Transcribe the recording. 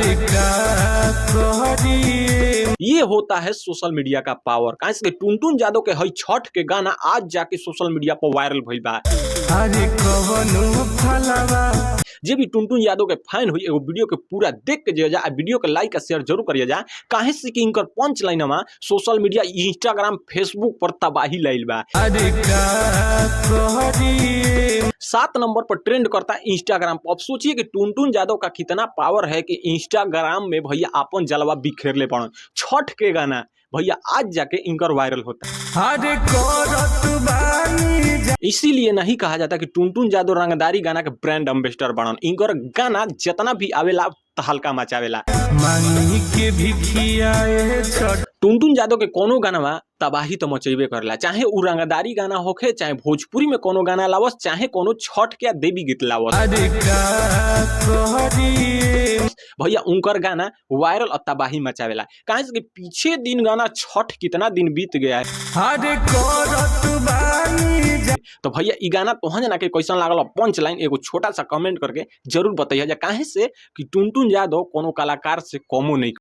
अरे ये होता है सोशल मीडिया का पावर। काहे टुनटुन यादव के हई छठ के गाना आज जाके सोशल मीडिया पर वायरल भइल बा। अरे कवनो फलवा जे भी टुनटुन यादव के फैन हुई एगो वीडियो के पूरा देख के जाइए जा, वीडियो के लाइक और शेयर जरूर करिए जा। काहे से कि इनकर पंच लाइनमा सोशल मीडिया इंस्टाग्राम फेसबुक पर तबाही लाइल बा। अरे 7 नंबर पर ट्रेंड करता है इंस्टाग्राम पर। अब सोचिए कि टुनटुन यादव का कितना पावर है कि इंस्टाग्राम में भैया अपन जलवा बिखेर ले पड़न। छठ के गाना भैया आज जाके इनकर वायरल होता है। अरे करत बानी इसीलिए नहीं कहा जाता कि टुनटुन यादव रंगदारी गाना के ब्रांड एम्बेसडर बनन। इनकर गाना जितना भी आवेला तहलका मचावेला। मांगी के भिखियाए छठ टुनटुन यादव के कोनो गाना तबाही तो मचेबे करला, चाहे उ रंगदारी गाना होखे, चाहे भोजपुरी में कोनो गाना लावस, चाहे कोनो छठ के देवी गीत लावस। अरे भैया उनकर गाना वायरल और तबाही मचावेला। काहे से कि पीछे दिन गाना छठ कितना दिन बीत गया है। अरे करत बानी तो भैया ई गाना तोहन जना के कैसन लागल पंच लाइन एगो छोटा सा कमेंट करके जरूर बताइए जा। काहे से कि टुनटुन यादव कोनो कलाकार से कमो नहीं।